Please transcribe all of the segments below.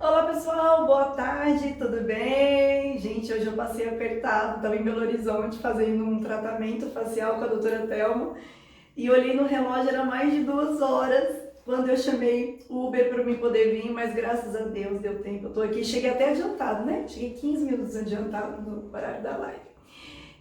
Olá pessoal, boa tarde, tudo bem? Gente, hoje eu passei apertado, estava em Belo Horizonte fazendo um tratamento facial com a doutora Thelma e olhei no relógio, era mais de 2 horas quando eu chamei o Uber para mim poder vir, mas graças a Deus deu tempo, eu tô aqui, cheguei até adiantado, né? Cheguei 15 minutos adiantado no horário da live.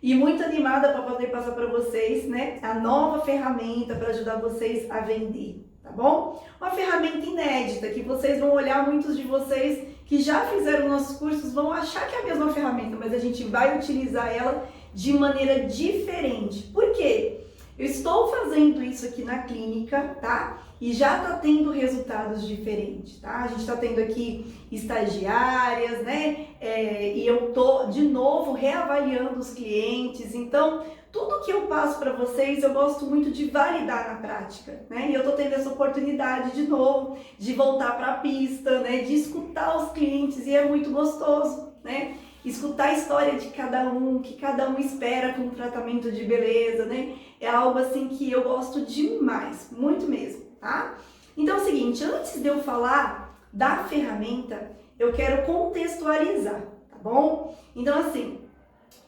E muito animada para poder passar para vocês, né, a nova ferramenta para ajudar vocês a vender, tá bom? Uma ferramenta inédita que vocês vão olhar, muitos de vocês que já fizeram nossos cursos vão achar que é a mesma ferramenta, mas a gente vai utilizar ela de maneira diferente. Por quê? Eu estou fazendo isso aqui na clínica, tá? E já tá tendo resultados diferentes, tá? A gente tá tendo aqui estagiárias, né? E eu tô, de novo, reavaliando os clientes. Então, tudo que eu passo para vocês, eu gosto muito de validar na prática, né? E eu tô tendo essa oportunidade, de novo, de voltar para a pista, né? De escutar os clientes, e é muito gostoso, né? Escutar a história de cada um, que cada um espera com um tratamento de beleza, né? É algo assim que eu gosto demais, muito mesmo, tá? Então é o seguinte, antes de eu falar da ferramenta, eu quero contextualizar, tá bom? Então assim,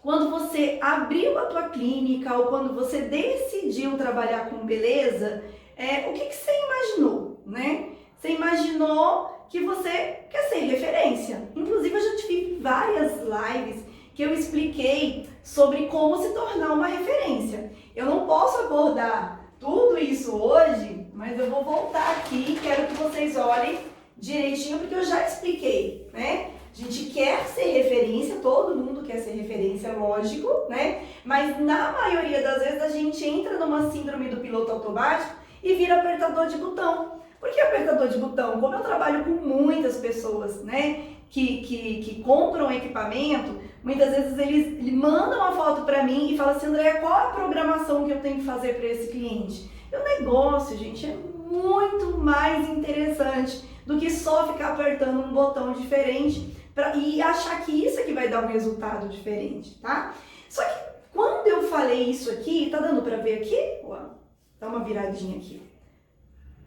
quando você abriu a tua clínica ou quando você decidiu trabalhar com beleza, o que você imaginou, né? Você imaginou que você quer ser referência. Inclusive, eu já tive várias lives que eu expliquei sobre como se tornar uma referência. Eu não posso abordar tudo isso hoje, mas eu vou voltar aqui e quero que vocês olhem direitinho, porque eu já expliquei, né? A gente quer ser referência, todo mundo quer ser referência, lógico, né? Mas na maioria das vezes a gente entra numa síndrome do piloto automático e vira apertador de botão. Por que apertador de botão? Como eu trabalho com muitas pessoas, né, que compram equipamento, muitas vezes eles mandam uma foto para mim e falam assim, Andréia, qual a programação que eu tenho que fazer para esse cliente? E o negócio, gente, é muito mais interessante do que só ficar apertando um botão diferente e achar que isso é que vai dar um resultado diferente, tá? Só que quando eu falei isso aqui, tá dando para ver aqui? Dá uma viradinha aqui.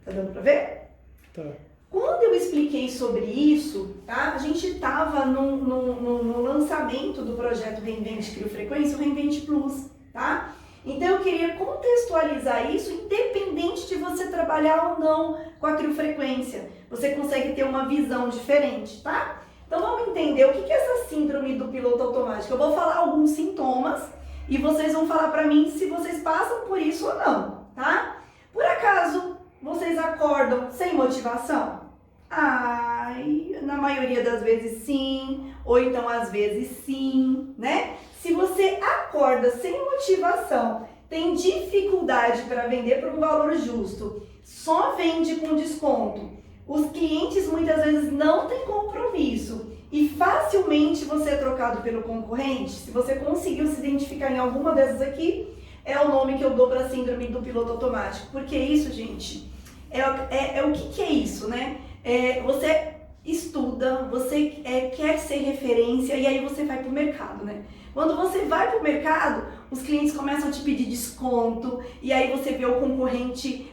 Tá dando pra ver? Tá. Quando eu expliquei sobre isso, tá? A gente tava no lançamento do projeto Reinvente Criofrequência, o Reinvente Plus, tá? Então eu queria contextualizar isso, independente de você trabalhar ou não com a criofrequência. Você consegue ter uma visão diferente, tá? Então vamos entender o que é essa síndrome do piloto automático. Eu vou falar alguns sintomas e vocês vão falar pra mim se vocês passam por isso ou não, tá? Por acaso vocês acordam sem motivação? Ai, na maioria das vezes sim, ou então às vezes sim, né? Se você acorda sem motivação, tem dificuldade para vender por um valor justo, só vende com desconto, os clientes muitas vezes não têm compromisso e facilmente você é trocado pelo concorrente, se você conseguiu se identificar em alguma dessas aqui, é o nome que eu dou para a síndrome do piloto automático. Porque isso, gente, o que é isso, né? Você estuda, você quer ser referência e aí você vai para o mercado, né? Quando você vai para o mercado, os clientes começam a te pedir desconto e aí você vê o concorrente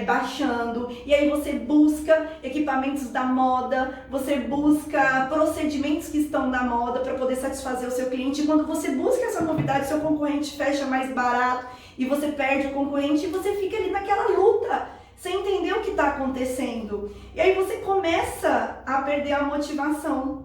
baixando e aí você busca equipamentos da moda, você busca procedimentos que estão na moda para poder satisfazer o seu cliente. E quando você busca essa novidade, seu concorrente fecha mais barato e você perde o concorrente e você fica ali naquela luta, sem entender o que está acontecendo. E aí você começa a perder a motivação.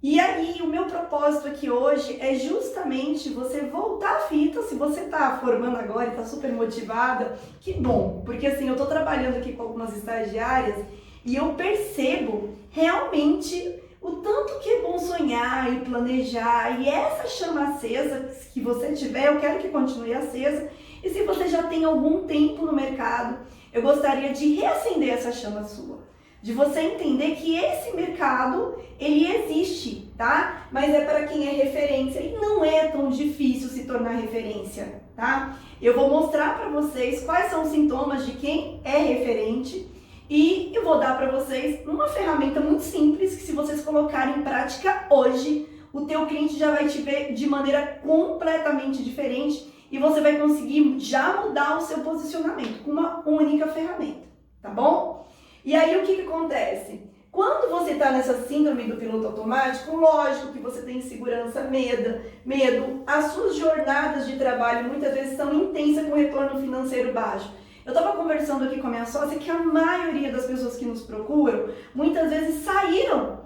E aí, o meu propósito aqui hoje é justamente você voltar a fita. Se você tá formando agora e tá super motivada, que bom, porque assim, eu tô trabalhando aqui com algumas estagiárias e eu percebo realmente o tanto que é bom sonhar e planejar, e essa chama acesa que você tiver, eu quero que continue acesa, e se você já tem algum tempo no mercado, eu gostaria de reacender essa chama sua. De você entender que esse mercado, ele existe, tá? Mas é para quem é referência e não é tão difícil se tornar referência, tá? Eu vou mostrar para vocês quais são os sintomas de quem é referente e eu vou dar para vocês uma ferramenta muito simples que se vocês colocarem em prática hoje, o teu cliente já vai te ver de maneira completamente diferente e você vai conseguir já mudar o seu posicionamento com uma única ferramenta, tá bom? E aí o que acontece? Quando você está nessa síndrome do piloto automático, lógico que você tem insegurança, medo. As suas jornadas de trabalho muitas vezes são intensas com retorno financeiro baixo. Eu estava conversando aqui com a minha sócia que a maioria das pessoas que nos procuram, muitas vezes saíram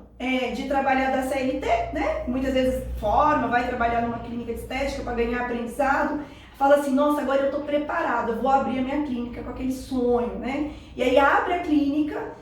de trabalhar da CLT, né? Muitas vezes forma, vai trabalhar numa clínica de estética para ganhar aprendizado, fala assim, nossa, agora eu estou preparada, eu vou abrir a minha clínica com aquele sonho, né? E aí abre a clínica,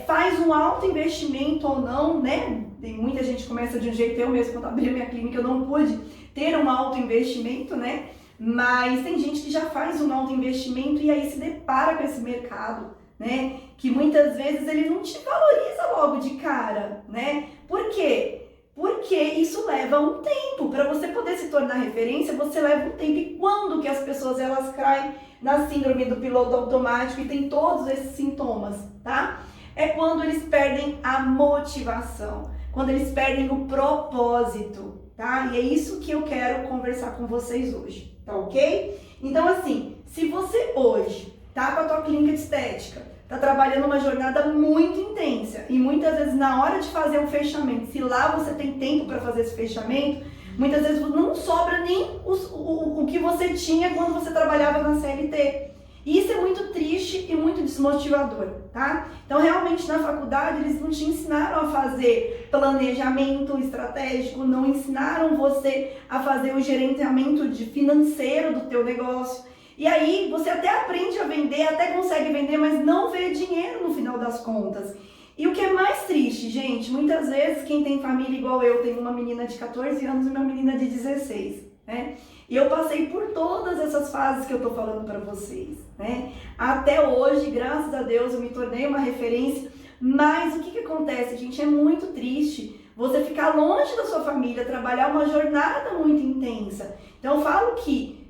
faz um alto investimento ou não, né? Tem muita gente que começa de um jeito, eu mesmo quando abri a minha clínica eu não pude ter um alto investimento, né? Mas tem gente que já faz um alto investimento e aí se depara com esse mercado, né? Que muitas vezes ele não te valoriza logo de cara, né? Por quê? Porque isso leva um tempo. Para você poder se tornar referência, você leva um tempo. E quando que as pessoas elas caem na síndrome do piloto automático e tem todos esses sintomas, tá? É quando eles perdem a motivação, quando eles perdem o propósito, tá? E é isso que eu quero conversar com vocês hoje, tá ok? Então assim, se você hoje tá com a tua clínica de estética, tá trabalhando uma jornada muito intensa e muitas vezes na hora de fazer um fechamento, se lá você tem tempo para fazer esse fechamento, muitas vezes não sobra nem o que você tinha quando você trabalhava na CLT. E isso é muito triste e muito desmotivador, tá? Então, realmente, na faculdade, eles não te ensinaram a fazer planejamento estratégico, não ensinaram você a fazer o gerenciamento financeiro do teu negócio. E aí, você até aprende a vender, até consegue vender, mas não vê dinheiro no final das contas. E o que é mais triste, gente, muitas vezes quem tem família igual eu, tem uma menina de 14 anos e uma menina de 16, né? E eu passei por todas essas fases que eu tô falando para vocês, né? Até hoje, graças a Deus, eu me tornei uma referência, mas o que acontece, gente? É muito triste você ficar longe da sua família, trabalhar uma jornada muito intensa. Então eu falo que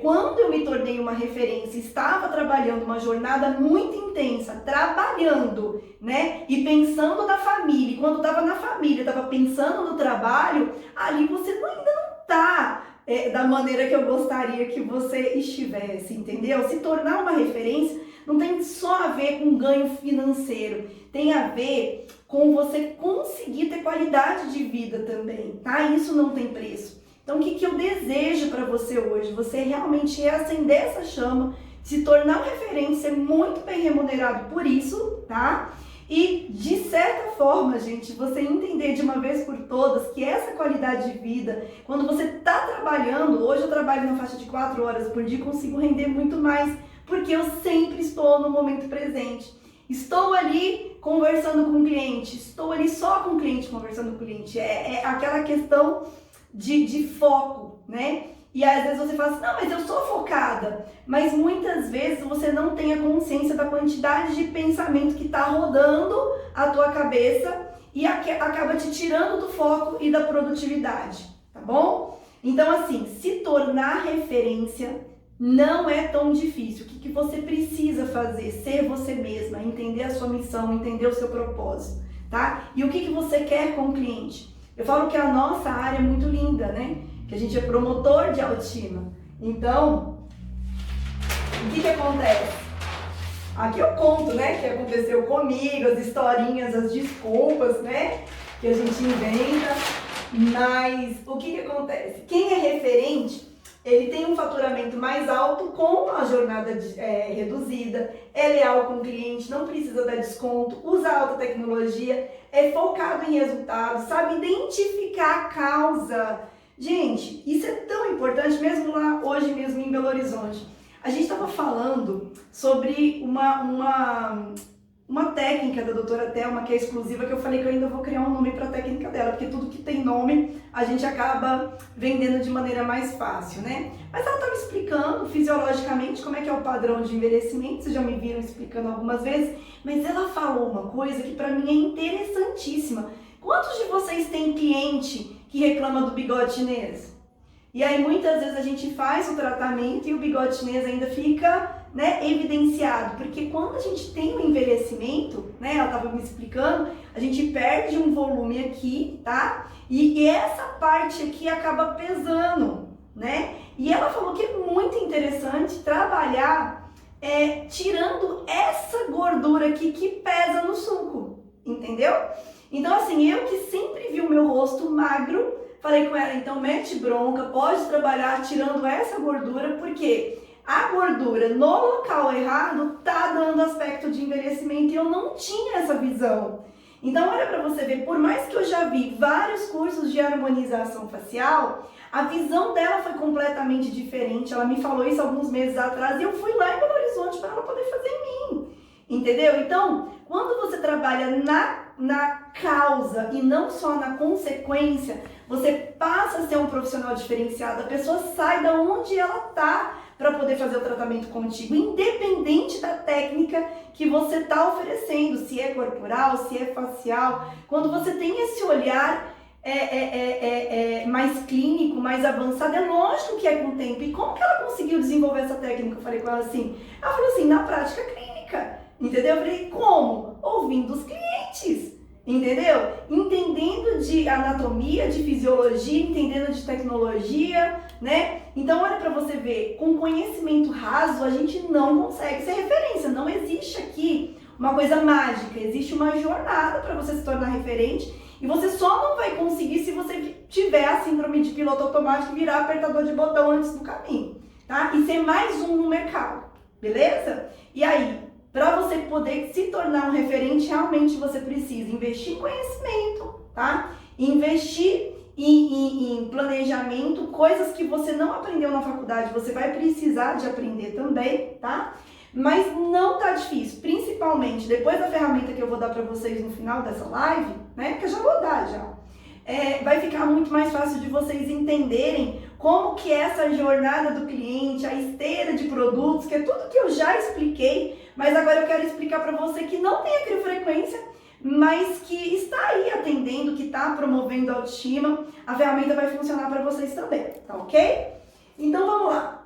quando eu me tornei uma referência, estava trabalhando uma jornada muito intensa, trabalhando, né? E pensando na família, e quando estava na família, estava pensando no trabalho, ali você ainda não está da maneira que eu gostaria que você estivesse, entendeu? Se tornar uma referência não tem só a ver com ganho financeiro, tem a ver com você conseguir ter qualidade de vida também, tá? Isso não tem preço. Então, o que eu desejo para você hoje? Você realmente reacender essa chama, se tornar uma referência, muito bem remunerado por isso, tá? E, de certa forma, gente, você entender de uma vez por todas que essa qualidade de vida, quando você está trabalhando, hoje eu trabalho na faixa de 4 horas por dia, consigo render muito mais, porque eu sempre estou no momento presente. Estou ali conversando com o cliente, estou ali só com o cliente, conversando com o cliente. É aquela questão de foco, né? E às vezes você fala assim, não, mas eu sou focada. Mas muitas vezes você não tem a consciência da quantidade de pensamento que está rodando a tua cabeça e acaba te tirando do foco e da produtividade, tá bom? Então assim, se tornar referência não é tão difícil. O que você precisa fazer? Ser você mesma, entender a sua missão, entender o seu propósito, tá? E o que você quer com o cliente? Eu falo que a nossa área é muito linda, né? Que a gente é promotor de autoestima. Então, o que acontece? Aqui eu conto, né, que aconteceu comigo, as historinhas, as desculpas, né, que a gente inventa. Mas o que acontece? Quem é referente, ele tem um faturamento mais alto com a jornada reduzida, é leal com o cliente, não precisa dar desconto, usa alta tecnologia, é focado em resultados, sabe identificar a causa. Gente, isso é tão importante, mesmo lá hoje mesmo em Belo Horizonte. A gente estava falando sobre uma técnica da doutora Thelma que é exclusiva, que eu falei que eu ainda vou criar um nome para a técnica dela, porque tudo que tem nome a gente acaba vendendo de maneira mais fácil, né? Mas ela estava explicando fisiologicamente como é que é o padrão de envelhecimento, vocês já me viram explicando algumas vezes, mas ela falou uma coisa que para mim é interessantíssima. Quantos de vocês têm cliente que reclama do bigode chinês? E aí muitas vezes a gente faz o tratamento e o bigode chinês ainda fica, né, evidenciado, porque quando a gente tem um envelhecimento, né, ela estava me explicando, a gente perde um volume aqui, tá? E essa parte aqui acaba pesando, né? E ela falou que é muito interessante trabalhar tirando essa gordura aqui que pesa no suco, entendeu? Então, assim, eu que sempre vi o meu rosto magro, falei com ela, então mete bronca, pode trabalhar tirando essa gordura, porque a gordura no local errado tá dando aspecto de envelhecimento e eu não tinha essa visão. Então, olha para você ver, por mais que eu já vi vários cursos de harmonização facial, a visão dela foi completamente diferente. Ela me falou isso alguns meses atrás e eu fui lá em Belo Horizonte para ela poder fazer em mim. Entendeu? Então, quando você trabalha na causa e não só na consequência, você passa a ser um profissional diferenciado. A pessoa sai da onde ela está para poder fazer o tratamento contigo, independente da técnica que você está oferecendo, se é corporal, se é facial. Quando você tem esse olhar mais clínico, mais avançado, é lógico que é com o tempo. E como que ela conseguiu desenvolver essa técnica? Eu falei com ela assim, ela falou assim, na prática clínica, entendeu? Eu falei, como? Ouvindo os clientes, entendeu? Entendendo de anatomia, de fisiologia, entendendo de tecnologia, né? Então, olha para você ver, com conhecimento raso, a gente não consegue ser referência. Não existe aqui uma coisa mágica, existe uma jornada para você se tornar referente e você só não vai conseguir se você tiver a síndrome de piloto automático e virar apertador de botão antes do caminho, tá? E ser mais um no mercado, beleza? E aí, para você poder se tornar um referente, realmente você precisa investir em conhecimento, tá? Investir em planejamento, coisas que você não aprendeu na faculdade, você vai precisar de aprender também, tá? Mas não tá difícil, principalmente depois da ferramenta que eu vou dar para vocês no final dessa live, né? Que eu já vou dar já. Vai ficar muito mais fácil de vocês entenderem como que é essa jornada do cliente, a esteira de produtos, que é tudo que eu já expliquei, mas agora eu quero explicar para você que não tem acriofrequência, mas que está aí atendendo, que está promovendo a autoestima. A ferramenta vai funcionar para vocês também, tá ok? Então vamos lá.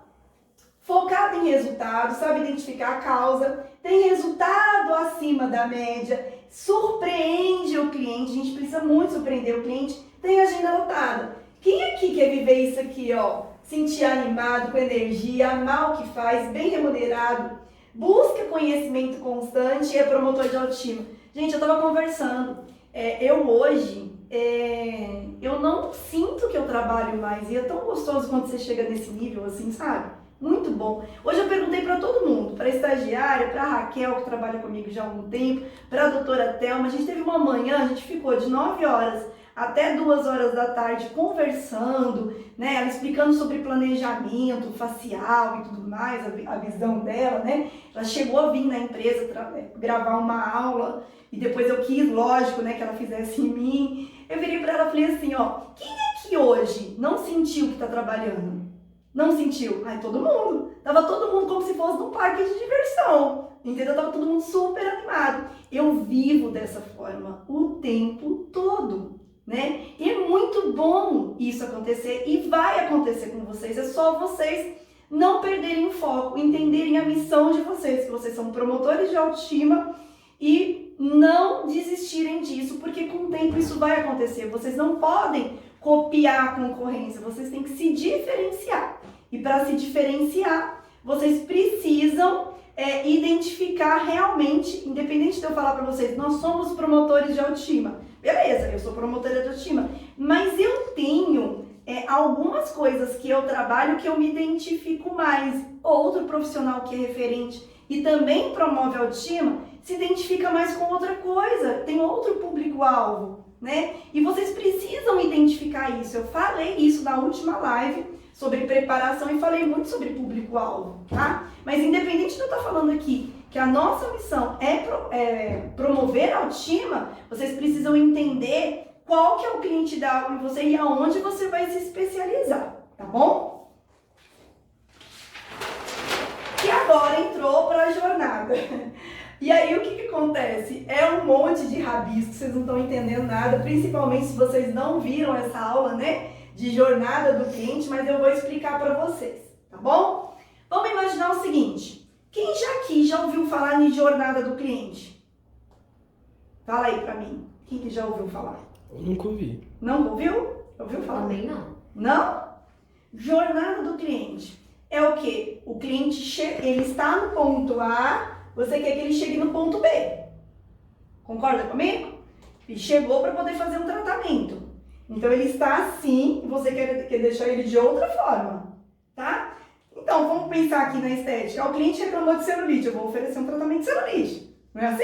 Focado em resultado, sabe identificar a causa, tem resultado acima da média, surpreende o cliente, a gente precisa muito surpreender o cliente, tem agenda lotada. Quem aqui quer viver isso aqui, ó? Sentir animado, com energia, amar o que faz, bem remunerado, busca conhecimento constante e é promotor de autoestima. Gente, eu tava conversando, eu hoje, eu não sinto que eu trabalho mais e é tão gostoso quando você chega nesse nível assim, sabe? Muito bom. Hoje eu perguntei para todo mundo, para a estagiária, para a Raquel, que trabalha comigo já há algum tempo, para a doutora Thelma. A gente teve uma manhã, a gente ficou de 9 horas até 2 horas da tarde conversando, né? Ela explicando sobre planejamento facial e tudo mais, a visão dela, né? Ela chegou a vir na empresa gravar uma aula e depois eu quis, lógico, né, que ela fizesse em mim. Eu virei para ela e falei assim, ó, quem é que hoje não sentiu que está trabalhando? Não sentiu? Ai, todo mundo. Tava todo mundo como se fosse num parque de diversão. Entendeu? Tava todo mundo super animado. Eu vivo dessa forma o tempo todo, né? E é muito bom isso acontecer e vai acontecer com vocês. É só vocês não perderem o foco, entenderem a missão de vocês, que vocês são promotores de autoestima e não desistirem disso, porque com o tempo isso vai acontecer. Vocês não podem copiar a concorrência, vocês têm que se diferenciar. E para se diferenciar, vocês precisam identificar realmente, independente de eu falar para vocês, nós somos promotores de autoestima. Beleza, eu sou promotora de autoestima, mas eu tenho algumas coisas que eu trabalho que eu me identifico mais. Outro profissional que é referente e também promove a autoestima se identifica mais com outra coisa, tem outro público-alvo, né? E vocês precisam identificar isso. Eu falei isso na última live sobre preparação e falei muito sobre público-alvo, tá? Mas independente de eu estar falando aqui que a nossa missão é promover a autoestima, vocês precisam entender qual que é o cliente ideal em você e aonde você vai se especializar, tá bom? E agora entrou para a jornada. E aí o que acontece? É um monte de rabisco, vocês não estão entendendo nada, principalmente se vocês não viram essa aula, né? De jornada do cliente, mas eu vou explicar para vocês, tá bom? Vamos imaginar o seguinte, quem aqui já ouviu falar em jornada do cliente? Fala aí para mim, quem que já ouviu falar? Eu nunca ouvi. Não ouviu? Ouviu falar? Também não. Não? Jornada do cliente é o quê? O cliente ele está no ponto A, você quer que ele chegue no ponto B. Concorda comigo? e chegou para poder fazer um tratamento. Então ele está assim e você quer deixar ele de outra forma, tá? Então vamos pensar aqui na estética. O cliente reclamou de celulite, eu vou oferecer um tratamento de celulite. Não é assim?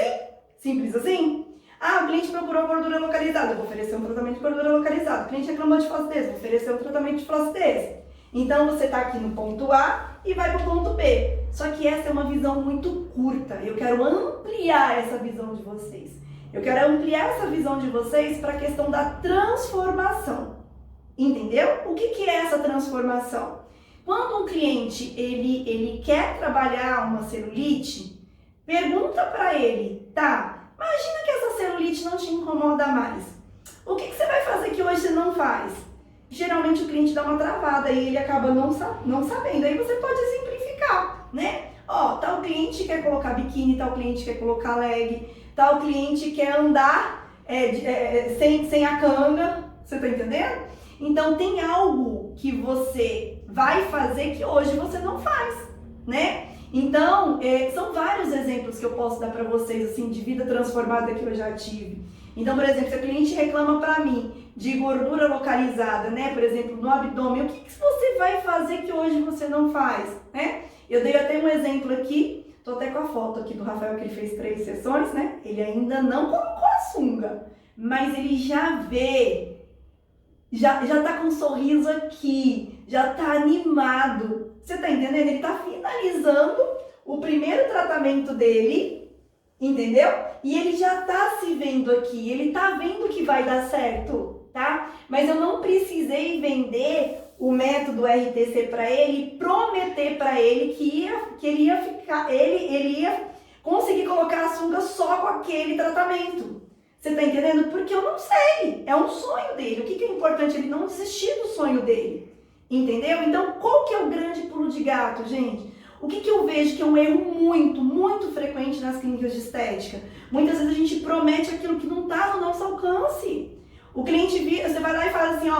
Simples assim? O cliente procurou gordura localizada, eu vou oferecer um tratamento de gordura localizada. O cliente reclamou de flacidez, vou oferecer um tratamento de flacidez. Então você está aqui no ponto A e vai para o ponto B. Só que essa é uma visão muito curta. Eu quero ampliar essa visão de vocês. Eu quero ampliar essa visão de vocês para a questão da transformação. Entendeu? O que é essa transformação? Quando um cliente ele quer trabalhar uma celulite, pergunta para ele, tá, imagina que essa celulite não te incomoda mais. O que você vai fazer que hoje você não faz? Geralmente o cliente dá uma travada e ele acaba não sabendo. Aí você pode simplificar, né? Tal cliente quer colocar biquíni, tal cliente quer colocar leg, tal cliente quer andar sem a canga, você tá entendendo? Então tem algo que você vai fazer que hoje você não faz, né? Então, são vários exemplos que eu posso dar para vocês, assim, de vida transformada que eu já tive. Então, por exemplo, se o cliente reclama para mim de gordura localizada, né? Por exemplo, no abdômen, o que você vai fazer que hoje você não faz, né? Eu dei até um exemplo aqui, tô até com a foto aqui do Rafael, que ele fez 3 sessões, né? Ele ainda não colocou a sunga, mas ele já vê, já tá com um sorriso aqui, já tá animado. Você tá entendendo? Ele tá finalizando o primeiro tratamento dele, entendeu? E ele já tá se vendo aqui, ele tá vendo que vai dar certo, tá? Mas eu não precisei vender o método RTC para ele, prometer para ele que ele ia conseguir colocar a sunga só com aquele tratamento. Você tá entendendo? Porque eu não sei, é um sonho dele. O que é importante? Ele não desistir do sonho dele, entendeu? Então, qual que é o grande pulo de gato, gente? O que eu vejo que é um erro muito frequente nas clínicas de estética? Muitas vezes a gente promete aquilo que não está no nosso alcance. O cliente você vai lá e fala assim,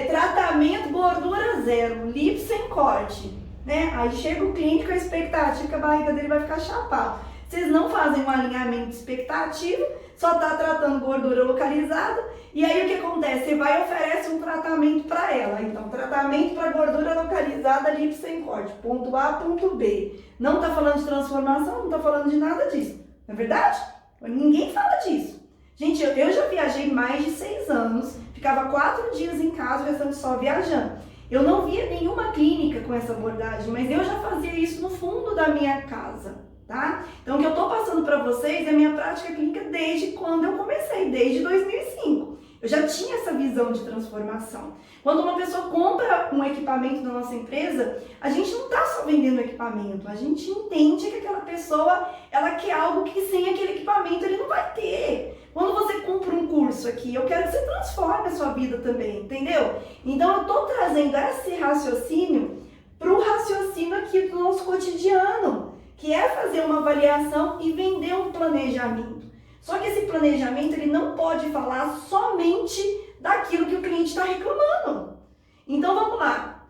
tratamento gordura zero, lipo sem corte, né? Aí chega o cliente com a expectativa que a barriga dele vai ficar chapada. Vocês não fazem um alinhamento expectativo, só tá tratando gordura localizada, e aí o que acontece? Você vai e oferece um tratamento para ela. Então, tratamento para gordura localizada, lipo sem corte, ponto A, ponto B. Não tá falando de transformação, não tá falando de nada disso. Não é verdade? Ninguém fala disso. Gente, eu já viajei mais de 6 anos, ficava 4 dias em casa, o restante só viajando. Eu não via nenhuma clínica com essa abordagem, mas eu já fazia isso no fundo da minha casa, tá? Então, o que eu tô passando para vocês é a minha prática clínica desde quando eu comecei, desde 2005. Eu já tinha essa visão de transformação. Quando uma pessoa compra um equipamento da nossa empresa, a gente não está só vendendo equipamento, a gente entende que aquela pessoa, ela quer algo que sem aquele equipamento ele não vai ter. Quando você compra um curso aqui, eu quero que você transforme a sua vida também, entendeu? Então eu estou trazendo esse raciocínio para o raciocínio aqui do nosso cotidiano, que é fazer uma avaliação e vender um planejamento. Só que esse planejamento ele não pode falar somente daquilo que o cliente está reclamando. Então vamos lá,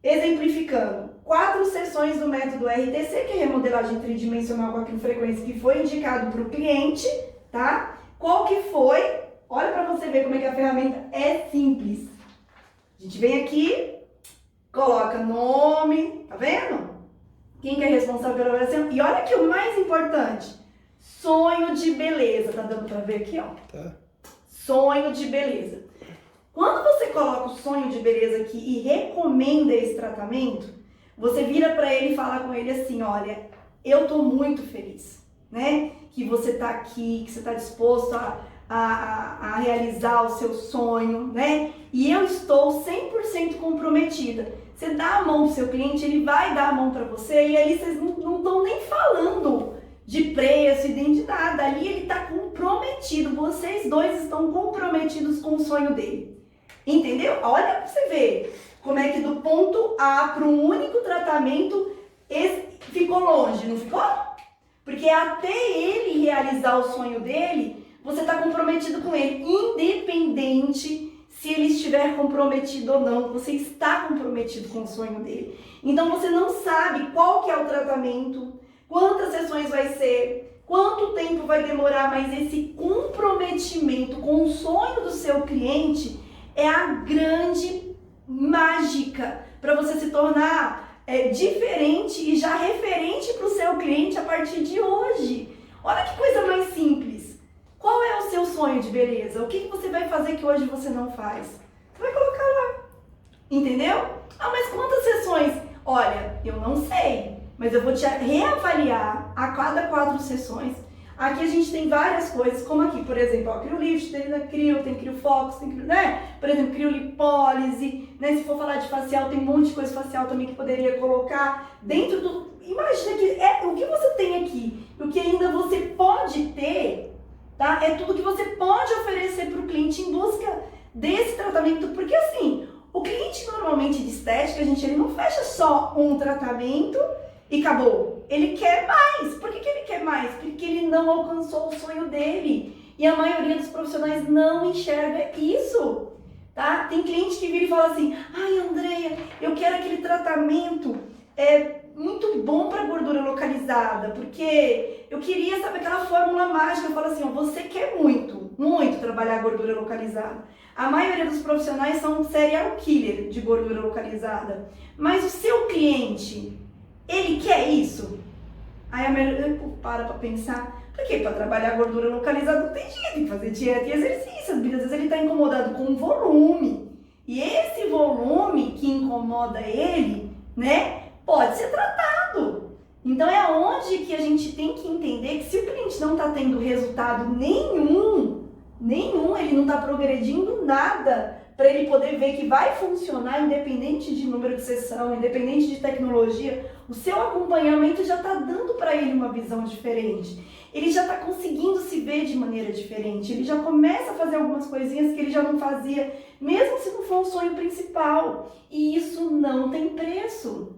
exemplificando. 4 sessões do método RTC, que é remodelagem tridimensional com aquilofrequência, que foi indicado para o cliente, tá? Qual que foi? Olha para você ver como é que a ferramenta é simples. A gente vem aqui, coloca nome, tá vendo? Quem que é responsável pela avaliação? E olha aqui o mais importante. Sonho de beleza, tá dando pra ver aqui, ó? Tá. Sonho de beleza. Quando você coloca o sonho de beleza aqui e recomenda esse tratamento, você vira pra ele e fala com ele assim, olha, eu tô muito feliz, né? Que você tá aqui, que você tá disposto a realizar o seu sonho, né? E eu estou 100% comprometida. Você dá a mão pro seu cliente, ele vai dar a mão pra você e aí vocês não estão nem falando de preço, identidade. Ali ele está comprometido, vocês dois estão comprometidos com o sonho dele. Entendeu? Olha para você ver como é que do ponto A para um único tratamento ficou longe, não ficou? Porque até ele realizar o sonho dele, você está comprometido com ele, independente se ele estiver comprometido ou não, você está comprometido com o sonho dele. Então você não sabe qual que é o tratamento, quantas sessões vai ser, Quanto tempo vai demorar, mas esse comprometimento com o sonho do seu cliente é a grande mágica para você se tornar diferente e já referente para o seu cliente a partir de hoje. Olha que coisa mais simples. Qual é o seu sonho de beleza? O que você vai fazer que hoje você não faz? Você vai colocar lá. Entendeu? Ah, mas quantas sessões? Olha, eu não sei, mas eu vou te reavaliar a cada 4 sessões. Aqui a gente tem várias coisas, como aqui, por exemplo, ó, Criolift, tem Crio, tem Criofox, tem Crio, né? Por exemplo, Criolipólise, né? Se for falar de facial, tem um monte de coisa facial também que poderia colocar dentro do... Imagina que o que você tem aqui, o que ainda você pode ter, tá? É tudo que você pode oferecer para o cliente em busca desse tratamento, porque assim, o cliente normalmente de estética, gente, ele não fecha só um tratamento e acabou. Ele quer mais. Por que ele quer mais? Porque ele não alcançou o sonho dele. E a maioria dos profissionais não enxerga isso, tá? Tem cliente que vira e fala assim, ai, Andreia, eu quero aquele tratamento muito bom para gordura localizada, porque eu queria, sabe, aquela fórmula mágica. Eu falo assim, ó, você quer muito trabalhar a gordura localizada. A maioria dos profissionais são serial killer de gordura localizada. Mas o seu cliente, ele quer isso? Aí a maioria para pensar, por quê? Para trabalhar a gordura localizada não tem jeito, tem que fazer dieta e exercício. Às vezes ele está incomodado com o volume. E esse volume que incomoda ele, né, pode ser tratado. Então é onde que a gente tem que entender que se o cliente não está tendo resultado nenhum, ele não está progredindo nada para ele poder ver que vai funcionar, independente de número de sessão, independente de tecnologia, o seu acompanhamento já está dando para ele uma visão diferente. Ele já está conseguindo se ver de maneira diferente, ele já começa a fazer algumas coisinhas que ele já não fazia, mesmo se não for o sonho principal. E isso não tem preço.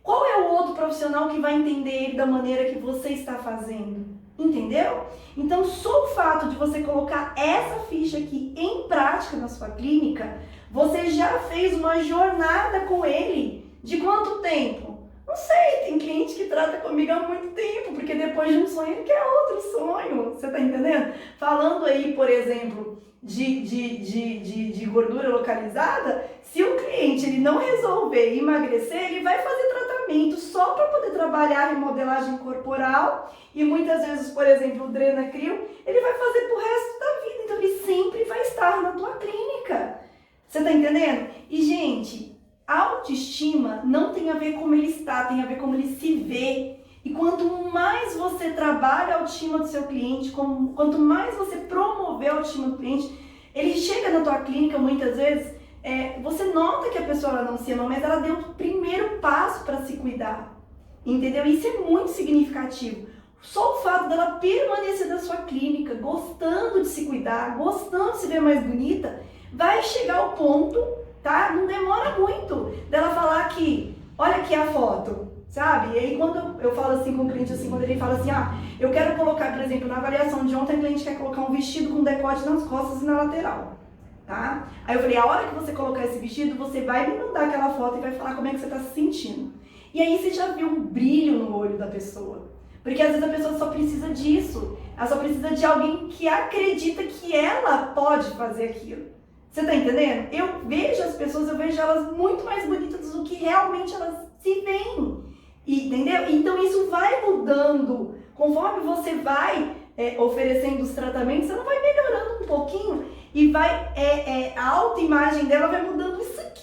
Qual é o outro profissional que vai entender ele da maneira que você está fazendo? Entendeu? Então, só o fato de você colocar essa ficha aqui em prática na sua clínica, você já fez uma jornada com ele. De quanto tempo? Não sei, tem cliente que trata comigo há muito tempo, porque depois de um sonho ele quer outro sonho. Você tá entendendo? Falando aí, por exemplo, de gordura localizada, se o cliente ele não resolver emagrecer, ele vai fazer tratamento só para poder trabalhar a remodelagem corporal e muitas vezes, por exemplo, o Drena Crio, ele vai fazer pro resto da vida, então ele sempre vai estar na tua clínica. Você tá entendendo? E, gente, a autoestima não tem a ver como ele está, tem a ver como ele se vê. E quanto mais você trabalha a autoestima do seu cliente, quanto mais você promover a autoestima do cliente, ele chega na tua clínica muitas vezes, você nota que a pessoa ela não se ama, mas ela deu o primeiro passo para se cuidar. Entendeu? Isso é muito significativo. Só o fato dela permanecer na sua clínica, gostando de se cuidar, gostando de se ver mais bonita, vai chegar ao ponto, tá? Não demora muito dela falar que, olha aqui a foto, sabe? E aí quando eu falo assim com o cliente, assim, quando ele fala assim, eu quero colocar, por exemplo, na avaliação de ontem, a cliente quer colocar um vestido com decote nas costas e na lateral, tá? Aí eu falei, a hora que você colocar esse vestido, você vai me mandar aquela foto e vai falar como é que você tá se sentindo. E aí você já viu um brilho no olho da pessoa. Porque às vezes a pessoa só precisa disso. Ela só precisa de alguém que acredita que ela pode fazer aquilo. Você tá entendendo? Eu vejo as pessoas, eu vejo elas muito mais bonitas do que realmente elas se veem. Entendeu? Então isso vai mudando. Conforme você vai oferecendo os tratamentos, ela vai melhorando um pouquinho e vai a autoimagem dela vai mudando isso aqui.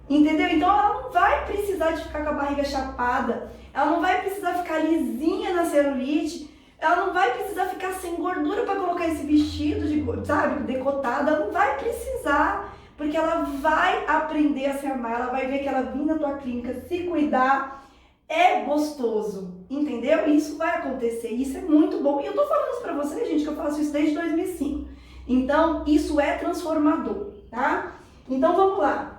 Entendeu? Então ela não vai precisar de ficar com a barriga chapada, ela não vai precisar ficar lisinha na celulite, ela não vai precisar ficar sem gordura para colocar esse vestido, sabe, decotado, ela não vai precisar, porque ela vai aprender a se amar, ela vai ver que ela vir na tua clínica, se cuidar, é gostoso, entendeu? Isso vai acontecer, isso é muito bom. E eu tô falando isso pra vocês, gente, que eu faço isso desde 2005. Então, isso é transformador, tá? Então, vamos lá.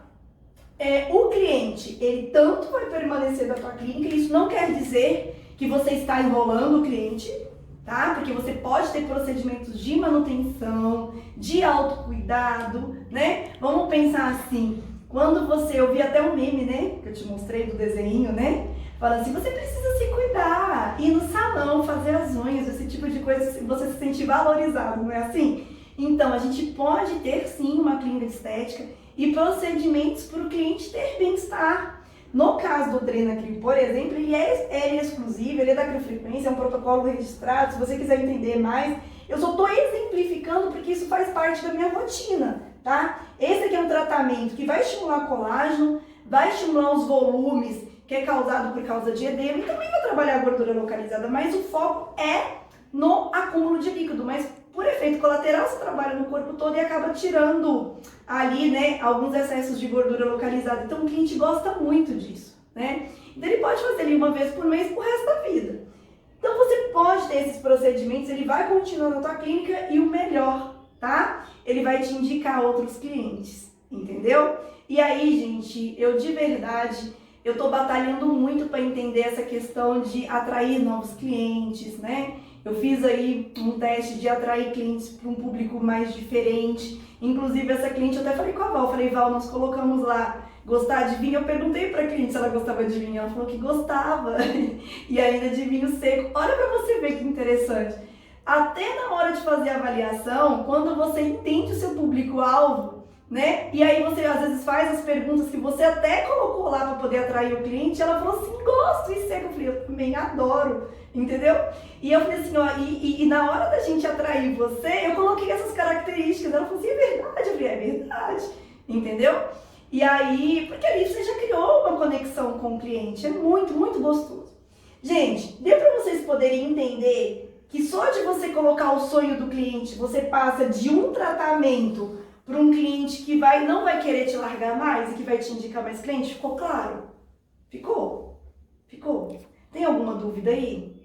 O cliente, ele tanto vai permanecer na tua clínica, isso não quer dizer que você está enrolando o cliente, tá? Porque você pode ter procedimentos de manutenção, de autocuidado, né? Vamos pensar assim, quando eu vi até um meme, né? Que eu te mostrei do desenho, né? falando assim, você precisa se cuidar, ir no salão, fazer as unhas, esse tipo de coisa, você se sente valorizado, não é assim? Então, a gente pode ter sim uma clínica de estética e procedimentos para o cliente ter bem-estar. No caso do Drenacryl, por exemplo, ele é exclusivo, ele é da Criofrequência, é um protocolo registrado, se você quiser entender mais, eu só estou exemplificando porque isso faz parte da minha rotina, tá? Esse aqui é um tratamento que vai estimular colágeno, vai estimular os volumes, que é causado por causa de edema, e também vai trabalhar a gordura localizada, mas o foco é no acúmulo de líquido, mas por efeito colateral você trabalha no corpo todo e acaba tirando ali, né, alguns excessos de gordura localizada. Então o cliente gosta muito disso, né? Então ele pode fazer ali uma vez por mês pro resto da vida. Então você pode ter esses procedimentos, ele vai continuar na tua clínica e o melhor, tá? Ele vai te indicar outros clientes, entendeu? E aí, gente, eu de verdade, eu tô batalhando muito para entender essa questão de atrair novos clientes, né? Eu fiz aí um teste de atrair clientes para um público mais diferente. Inclusive, essa cliente, eu até falei com a Val, falei, Val, nós colocamos lá gostar de vinho. Eu perguntei para a cliente se ela gostava de vinho, ela falou que gostava. E ainda de vinho seco. Olha para você ver que interessante. Até na hora de fazer a avaliação, quando você entende o seu público-alvo, né? E aí você às vezes faz as perguntas que você até colocou lá para poder atrair o cliente, ela falou assim, gosto e seco. Eu falei, eu também adoro, entendeu? E eu falei assim, ó, e na hora da gente atrair você, eu coloquei essas características. Ela falou assim, é verdade? Eu falei, é verdade, entendeu? E aí, porque ali você já criou uma conexão com o cliente, é muito, muito gostoso. Gente, deu para vocês poderem entender que só de você colocar o sonho do cliente, você passa de um tratamento para um cliente que não vai querer te largar mais e que vai te indicar mais cliente? Ficou claro? Ficou? Ficou? Tem alguma dúvida aí?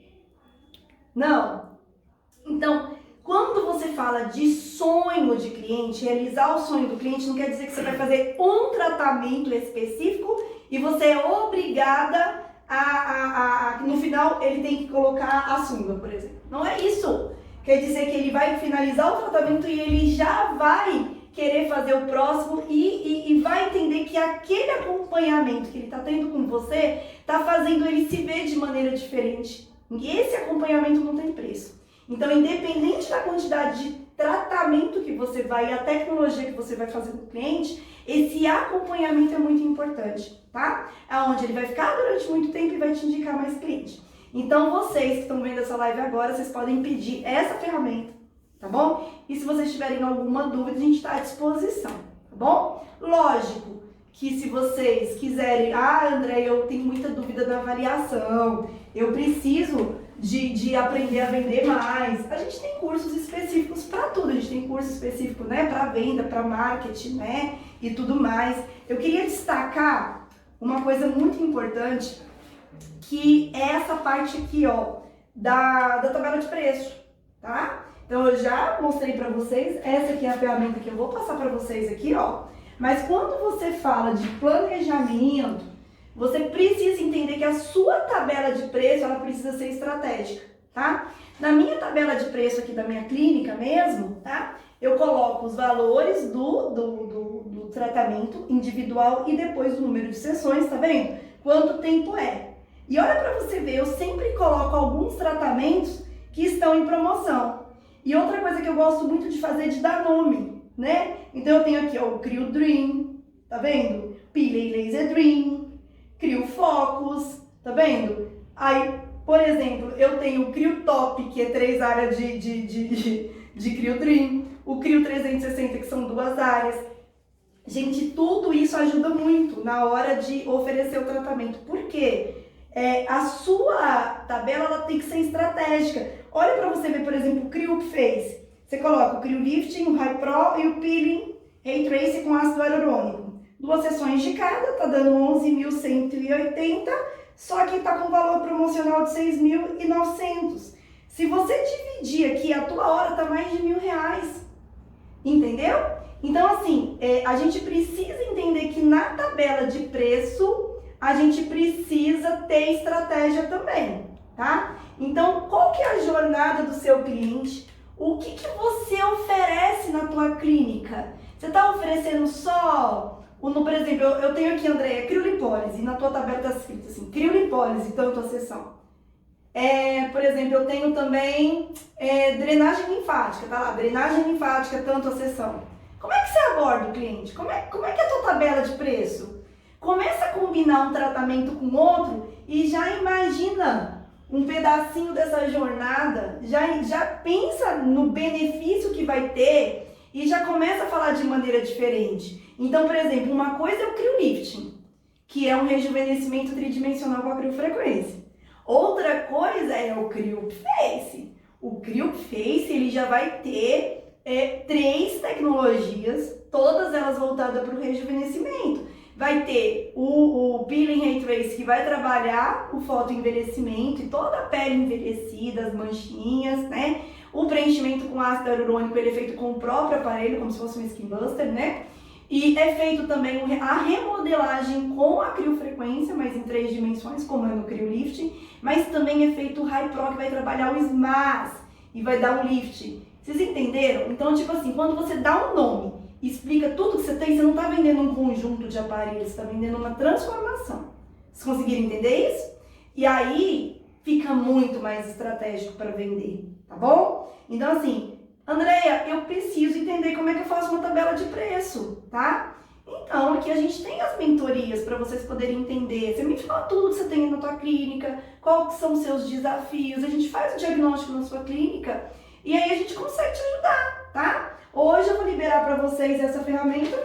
Não? Então, quando você fala de sonho de cliente, realizar o sonho do cliente, não quer dizer que você vai fazer um tratamento específico e você é obrigada no final ele tem que colocar a sunga, por exemplo. Não é isso. Quer dizer que ele vai finalizar o tratamento e ele já vai querer fazer o próximo e vai entender que aquele acompanhamento que ele está tendo com você está fazendo ele se ver de maneira diferente. E esse acompanhamento não tem preço. Então, independente da quantidade de tratamento que você vai e a tecnologia que você vai fazer com o cliente, esse acompanhamento é muito importante, tá? É onde ele vai ficar durante muito tempo e vai te indicar mais cliente. Então, vocês que estão vendo essa live agora, vocês podem pedir essa ferramenta, tá bom? E se vocês tiverem alguma dúvida, a gente está à disposição, tá bom? Lógico que se vocês quiserem, André, eu tenho muita dúvida na avaliação, eu preciso de aprender a vender mais. A gente tem cursos específicos para tudo, a gente tem curso específico, né, para venda, para marketing, né, e tudo mais. Eu queria destacar uma coisa muito importante, que é essa parte aqui, ó, da tabela de preço, tá? Então eu já mostrei para vocês, essa aqui é a ferramenta que eu vou passar para vocês aqui, ó. Mas quando você fala de planejamento, você precisa entender que a sua tabela de preço, ela precisa ser estratégica, tá? Na minha tabela de preço aqui da minha clínica mesmo, tá? Eu coloco os valores do tratamento individual e depois o número de sessões, tá vendo? Quanto tempo é. E olha para você ver, eu sempre coloco alguns tratamentos que estão em promoção. E outra coisa que eu gosto muito de fazer é de dar nome, né? Então eu tenho aqui, ó, o Crio Dream, tá vendo? Pile Laser Dream, Crio Focus, tá vendo? Aí, por exemplo, eu tenho o Crio Top, que é 3 áreas de Crio Dream, o Crio 360, que são 2 áreas. Gente, tudo isso ajuda muito na hora de oferecer o tratamento. Por quê? A sua tabela ela tem que ser estratégica. Olha para você ver, por exemplo, o Crio Face. Você coloca o Crio Lifting, o High Pro e o Peeling Ray Trace com ácido hialurônico. 2 sessões de cada, tá dando 11.180, só que tá com valor promocional de 6.900. Se você dividir aqui, a tua hora tá mais de R$1.000, entendeu? Então, assim, a gente precisa entender que na tabela de preço, a gente precisa ter estratégia também, tá? Então, qual que é a jornada do seu cliente? O que você oferece na tua clínica? Você está oferecendo só Por exemplo, eu tenho aqui, Andréia, criolipólise, e na tua tabela está escrito assim, criolipólise, tanto a sessão. Por exemplo, eu tenho também drenagem linfática, tá lá, drenagem linfática, tanto a sessão. Como é que você aborda o cliente? Como é que é a tua tabela de preço? Começa a combinar um tratamento com outro e já imagina um pedacinho dessa jornada, já pensa no benefício que vai ter e já começa a falar de maneira diferente. Então, por exemplo, uma coisa é o criolifting, que é um rejuvenescimento tridimensional com a criofrequência. Outra coisa é o CryoFace. O CryoFace, ele já vai ter 3 tecnologias, todas elas voltadas para o rejuvenescimento. Vai ter o Peeling Ray Trace, que vai trabalhar o fotoenvelhecimento e toda a pele envelhecida, as manchinhas, né? O preenchimento com ácido hialurônico, ele é feito com o próprio aparelho, como se fosse um Skin Buster, né? E é feito também a remodelagem com a criofrequência, mas em 3 dimensões, como é no criolifting. Mas também é feito o High Pro, que vai trabalhar o SMAS e vai dar um lift. Vocês entenderam? Então, tipo assim, quando você dá um nome, explica tudo que você tem, você não está vendendo um conjunto de aparelhos, você está vendendo uma transformação. Vocês conseguiram entender isso? E aí, fica muito mais estratégico para vender, tá bom? Então, assim, Andréia, eu preciso entender como é que eu faço uma tabela de preço, tá? Então, aqui a gente tem as mentorias para vocês poderem entender. Você me fala tudo que você tem na tua clínica, quais são os seus desafios, a gente faz o diagnóstico na sua clínica e aí a gente consegue te ajudar, tá? Hoje eu vou liberar para vocês essa ferramenta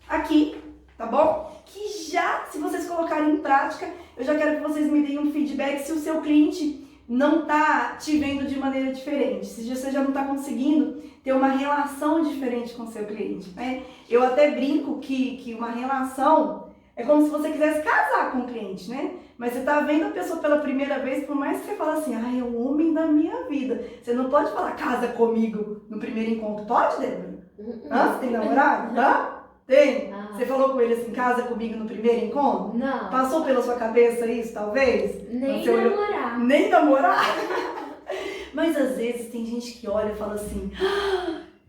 aqui, tá bom? Que já, se vocês colocarem em prática, eu já quero que vocês me deem um feedback se o seu cliente não tá te vendo de maneira diferente, se você já não tá conseguindo ter uma relação diferente com o seu cliente, né? Eu até brinco que uma relação é como se você quisesse casar com o cliente, né? Mas você tá vendo a pessoa pela primeira vez, por mais que você fale assim, é o homem da minha vida. Você não pode falar, casa comigo no primeiro encontro. Pode, Débora? Você tem namorado? Tem? Você falou com ele assim, casa comigo no primeiro encontro? Não. Passou pela sua cabeça isso, talvez? Nem namorar. Nem namorar? Mas às vezes tem gente que olha e fala assim,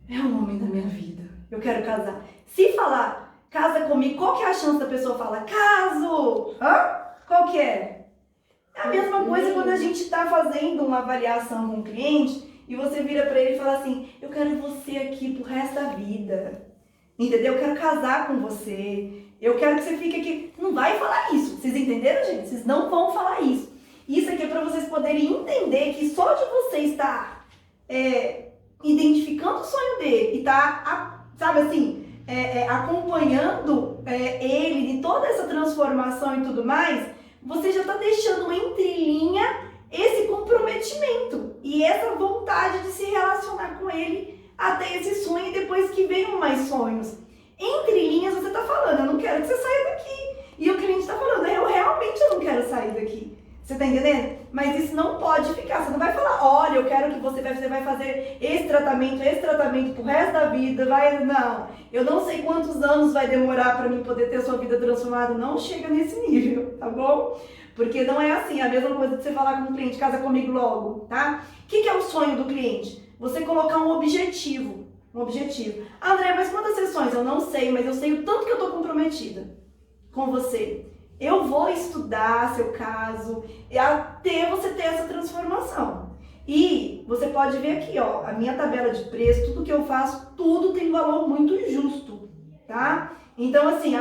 é o homem da minha vida, eu quero casar. Se falar, casa comigo, qual que é a chance da pessoa falar, caso? Qual que é? É a mesma coisa quando a gente está fazendo uma avaliação com um cliente e você vira para ele e fala assim, eu quero você aqui pro resto da vida. Entendeu? Eu quero casar com você. Eu quero que você fique aqui. Não vai falar isso. Vocês entenderam, gente? Vocês não vão falar isso. Isso aqui é para vocês poderem entender que só de você estar identificando o sonho dele e estar, sabe assim, acompanhando ele de toda essa transformação e tudo mais, você já está deixando entre linha esse comprometimento e essa vontade de se relacionar com ele até esse sonho e depois que venham mais sonhos. Entre linhas você está falando, eu não quero que você saia daqui. E o cliente está falando, eu realmente não quero sair daqui. Você está entendendo? Mas isso não pode ficar. Você não vai falar, olha, eu quero que você vai fazer esse tratamento pro resto da vida. Não, eu não sei quantos anos vai demorar para mim poder ter a sua vida transformada. Não chega nesse nível, tá bom? Porque não é assim, a mesma coisa de você falar com o cliente, casa comigo logo, tá? O que é o sonho do cliente? Você colocar um objetivo. André, mas quantas sessões? Eu não sei, mas eu sei o tanto que eu tô comprometida com você. Eu vou estudar seu caso até você ter essa transformação. E você pode ver aqui, ó, a minha tabela de preço, tudo que eu faço, tudo tem valor muito justo, tá? Então, assim,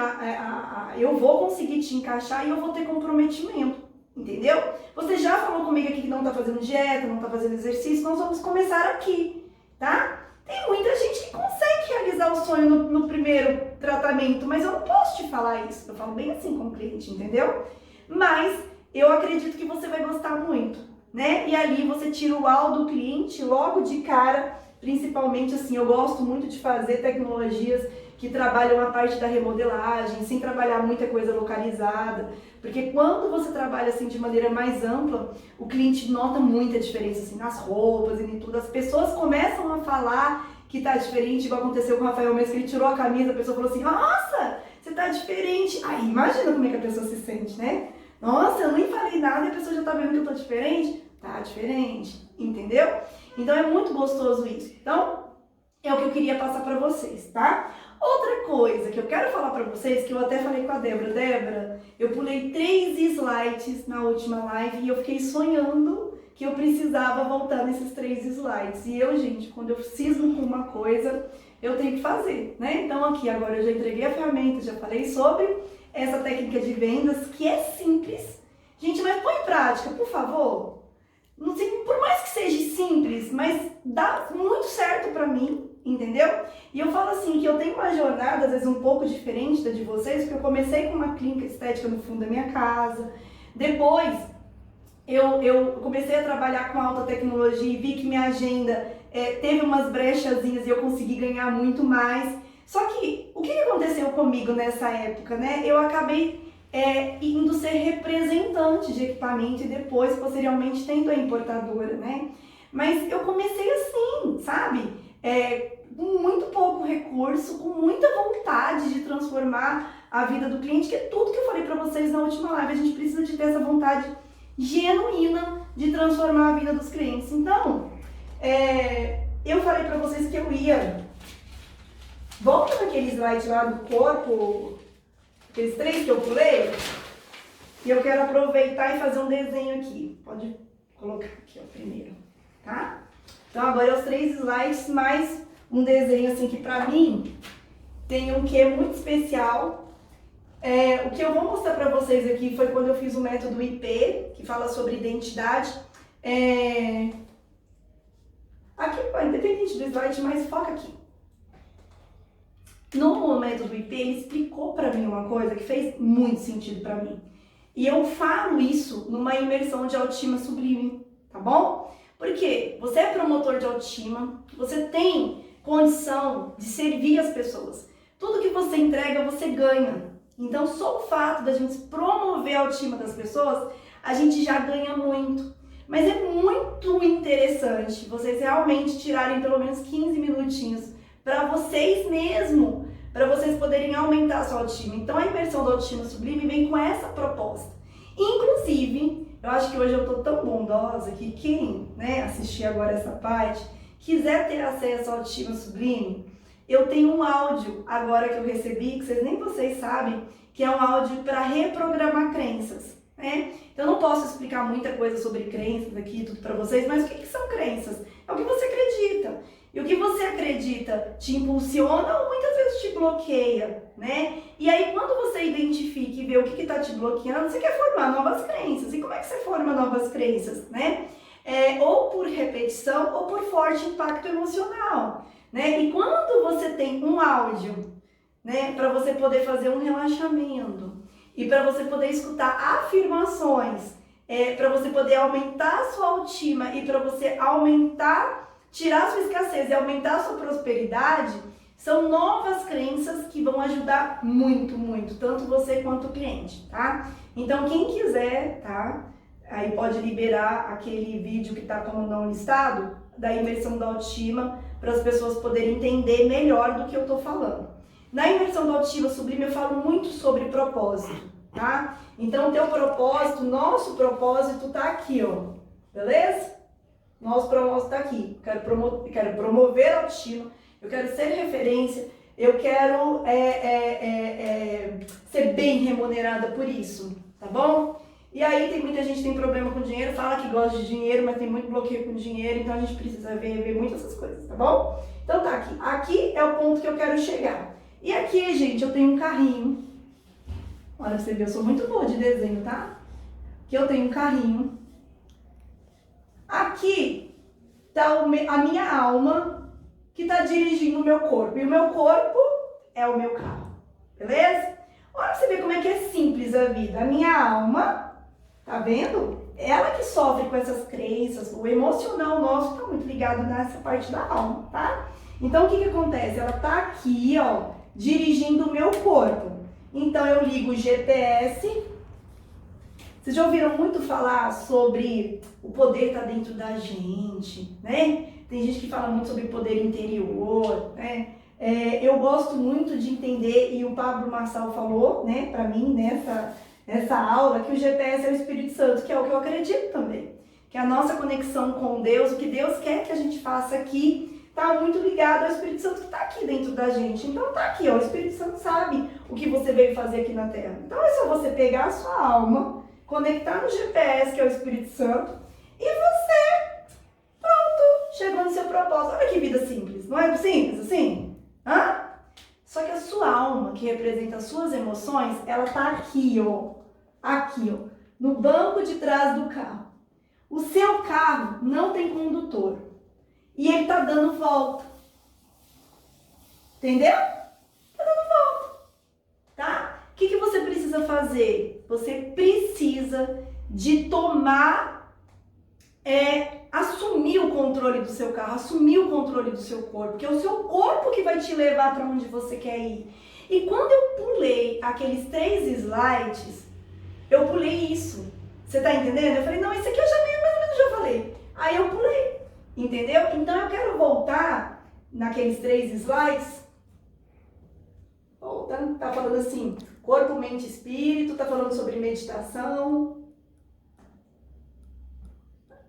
eu vou conseguir te encaixar e eu vou ter comprometimento, entendeu? Você já falou comigo aqui que não tá fazendo dieta, não tá fazendo exercício, nós vamos começar aqui, tá? Tem muita gente que consegue realizar o sonho no primeiro tratamento, mas eu não posso te falar isso. Eu falo bem assim com o cliente, entendeu? Mas eu acredito que você vai gostar muito, né? E ali você tira o uau do cliente logo de cara, principalmente assim, eu gosto muito de fazer tecnologias que trabalham a parte da remodelagem, sem trabalhar muita coisa localizada, porque quando você trabalha assim de maneira mais ampla, o cliente nota muita diferença assim nas roupas e em tudo. As pessoas começam a falar que tá diferente, igual aconteceu com o Rafael mesmo, que ele tirou a camisa, a pessoa falou assim, nossa, você tá diferente. Aí imagina como é que a pessoa se sente, né? Nossa, eu nem falei nada e a pessoa já tá vendo que eu tô diferente. Tá diferente, entendeu? Então é muito gostoso isso. Então, é o que eu queria passar para vocês, tá? Outra coisa que eu quero falar para vocês, que eu até falei com a Débora. Débora, eu pulei 3 slides na última live e eu fiquei sonhando que eu precisava voltar nesses 3 slides. E eu, gente, quando eu cismo com uma coisa, eu tenho que fazer, né? Então aqui agora eu já entreguei a ferramenta, já falei sobre essa técnica de vendas, que é simples. Gente, mas põe em prática, por favor. Não sei, por mais que seja simples, mas dá muito certo pra mim, entendeu? E eu falo assim, que eu tenho uma jornada, às vezes, um pouco diferente da de vocês, porque eu comecei com uma clínica estética no fundo da minha casa. Depois, eu comecei a trabalhar com alta tecnologia e vi que minha agenda teve umas brechazinhas e eu consegui ganhar muito mais. Só que, o que aconteceu comigo nessa época, né? Eu acabei indo ser representante de equipamento e depois, posteriormente, tendo a importadora, né? Mas eu comecei assim, sabe? Com muito pouco recurso, com muita vontade de transformar a vida do cliente, que é tudo que eu falei pra vocês na última live. A gente precisa de ter essa vontade genuína de transformar a vida dos clientes. Então, eu falei pra vocês que eu ia... Volta para aquele slide lá do corpo, aqueles 3 que eu pulei, e eu quero aproveitar e fazer um desenho aqui. Pode colocar aqui, ó, primeiro, tá? Então agora é os 3 slides, mais um desenho assim que pra mim tem um quê muito especial. O que eu vou mostrar pra vocês aqui foi quando eu fiz o método IP, que fala sobre identidade. Aqui, independente do slide, mas foca aqui. No método IP, ele explicou pra mim uma coisa que fez muito sentido pra mim. E eu falo isso numa imersão de autoestima sublime, tá bom? Porque você é promotor de autoestima, você tem condição de servir as pessoas. Tudo que você entrega, você ganha. Então, só o fato da gente promover a autoestima das pessoas, a gente já ganha muito. Mas é muito interessante vocês realmente tirarem pelo menos 15 minutinhos para vocês mesmo, para vocês poderem aumentar a sua autoestima. Então a imersão da autoestima sublime vem com essa proposta. Inclusive, eu acho que hoje eu tô tão bondosa que quem, assistir agora essa parte, quiser ter acesso à autoestima sublime, eu tenho um áudio agora que eu recebi, que vocês sabem, que é um áudio para reprogramar crenças, né? Então eu não posso explicar muita coisa sobre crenças aqui, tudo para vocês, mas o que são crenças? É o que você acredita. E o que você acredita te impulsiona ou muitas vezes te bloqueia, né? E aí quando você identifica e vê o que está te bloqueando, você quer formar novas crenças. E como é que você forma novas crenças, né? Ou por repetição ou por forte impacto emocional, né? E quando você tem um áudio, né, para você poder fazer um relaxamento e para você poder escutar afirmações, para você poder aumentar a sua autoestima e para você tirar a sua escassez e aumentar a sua prosperidade, são novas crenças que vão ajudar muito, muito, tanto você quanto o cliente, tá? Então, quem quiser, tá? Aí pode liberar aquele vídeo que tá como não listado, da imersão da autoestima, para as pessoas poderem entender melhor do que eu tô falando. Na imersão da autoestima sublime, eu falo muito sobre propósito, tá? Então, o teu propósito, nosso propósito tá aqui, ó, beleza? Nosso propósito está aqui. Eu quero promover a autoestima, eu quero ser referência, eu quero ser bem remunerada por isso, tá bom? E aí tem muita gente que tem problema com dinheiro, fala que gosta de dinheiro, mas tem muito bloqueio com dinheiro, então a gente precisa ver muitas essas coisas, tá bom? Então tá aqui. Aqui é o ponto que eu quero chegar. E aqui, gente, eu tenho um carrinho. Olha, você vê, eu sou muito boa de desenho, tá? Aqui eu tenho um carrinho. Aqui está a minha alma que está dirigindo o meu corpo. E o meu corpo é o meu carro. Beleza? Olha pra você ver como é que é simples a vida. A minha alma, tá vendo? Ela que sofre com essas crenças. O emocional nosso está muito ligado nessa parte da alma, tá? Então, o que acontece? Ela tá aqui, ó, dirigindo o meu corpo. Então, eu ligo o GPS. Vocês já ouviram muito falar sobre o poder estar dentro da gente, né? Tem gente que fala muito sobre o poder interior, né? Eu gosto muito de entender, e o Pablo Marçal falou, né, pra mim, nessa aula, que o GPS é o Espírito Santo, que é o que eu acredito também. Que é a nossa conexão com Deus, o que Deus quer que a gente faça aqui está muito ligado ao Espírito Santo que está aqui dentro da gente. Então está aqui, ó, o Espírito Santo sabe o que você veio fazer aqui na Terra. Então é só você pegar a sua alma, conectar no GPS, que é o Espírito Santo, e você, pronto, chegou no seu propósito. Olha que vida simples, não é simples assim? Hã? Só que a sua alma, que representa as suas emoções, ela tá aqui, ó, no banco de trás do carro. O seu carro não tem condutor e ele tá dando volta, entendeu? Tá dando volta, tá? O que você precisa fazer? Você precisa de assumir o controle do seu carro, assumir o controle do seu corpo, porque é o seu corpo que vai te levar para onde você quer ir. E quando eu pulei aqueles 3 slides, eu pulei isso. Você tá entendendo? Eu falei, não, isso aqui eu já meio mais ou menos já falei. Aí eu pulei, entendeu? Então eu quero voltar naqueles 3 slides. Voltando, tá falando assim, corpo, mente, espírito, tá falando sobre meditação.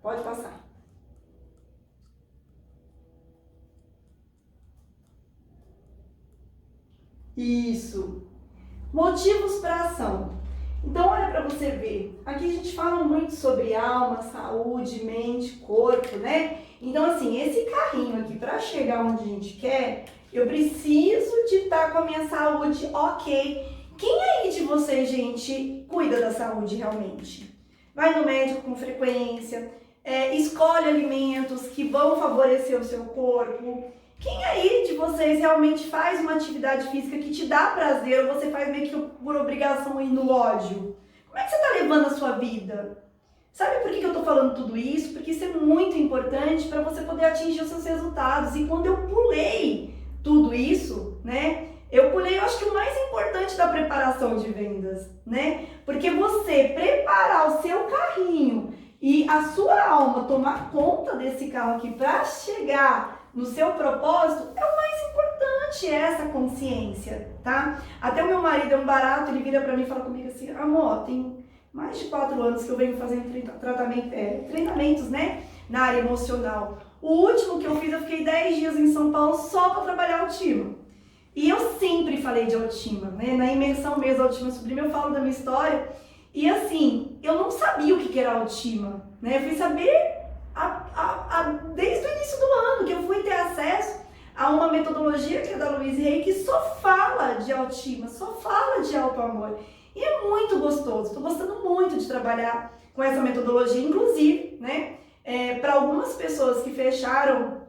Pode passar. Isso. Motivos para ação. Então, olha para você ver. Aqui a gente fala muito sobre alma, saúde, mente, corpo, né? Então, assim, esse carrinho aqui, para chegar onde a gente quer, eu preciso de estar com a minha saúde ok. Quem aí de vocês, gente, cuida da saúde realmente? Vai no médico com frequência, escolhe alimentos que vão favorecer o seu corpo. Quem aí de vocês realmente faz uma atividade física que te dá prazer ou você faz meio que por obrigação e no ódio? Como é que você está levando a sua vida? Sabe por que eu estou falando tudo isso? Porque isso é muito importante para você poder atingir os seus resultados. E quando eu pulei tudo isso, né? Eu acho que o mais importante da preparação de vendas, né? Porque você preparar o seu carrinho e a sua alma tomar conta desse carro aqui para chegar no seu propósito, é o mais importante, essa consciência, tá? Até o meu marido é um barato, ele vira pra mim e fala comigo assim, amor, tem mais de 4 anos que eu venho fazendo treinamentos, né, na área emocional. O último que eu fiz, eu fiquei 10 dias em São Paulo só para trabalhar autoestima. E eu sempre falei de autoestima, né, na imersão mesmo da Autoestima Sublime eu falo da minha história, e assim, eu não sabia o que era autoestima, né, eu fui saber desde o início do ano, que eu fui ter acesso a uma metodologia que é da Louise Hay, que só fala de autoestima, só fala de autoamor. E é muito gostoso, estou gostando muito de trabalhar com essa metodologia, inclusive, né, para algumas pessoas que fecharam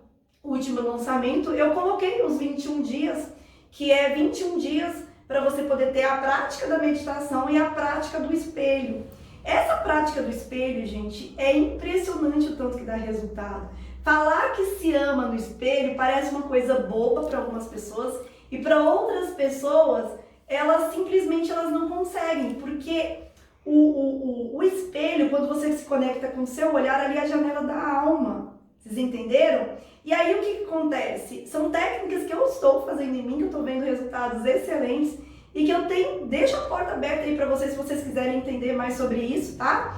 o último lançamento, eu coloquei os 21 dias, que é 21 dias para você poder ter a prática da meditação e a prática do espelho. Essa prática do espelho, gente, é impressionante o tanto que dá resultado. Falar que se ama no espelho parece uma coisa boba para algumas pessoas e para outras pessoas, elas simplesmente não conseguem, porque o espelho, quando você se conecta com o seu olhar, ali é a janela da alma. Vocês entenderam? E aí o que acontece? São técnicas que eu estou fazendo em mim, que eu estou vendo resultados excelentes, e que eu deixo a porta aberta aí para vocês, se vocês quiserem entender mais sobre isso, tá?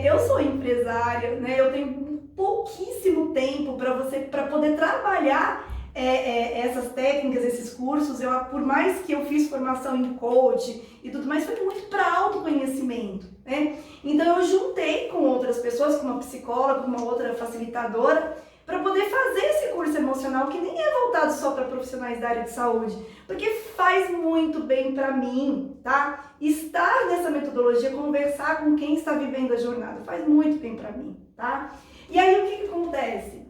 Eu sou empresária, né? Eu tenho pouquíssimo tempo para poder trabalhar essas técnicas, esses cursos. Por mais que eu fiz formação em coach e tudo mais, foi muito para autoconhecimento, né? Então eu juntei com outras pessoas, com uma psicóloga, com uma outra facilitadora, para poder fazer esse curso emocional, que nem é voltado só para profissionais da área de saúde, porque faz muito bem para mim, tá? Estar nessa metodologia, conversar com quem está vivendo a jornada, faz muito bem para mim, tá? E aí o que acontece?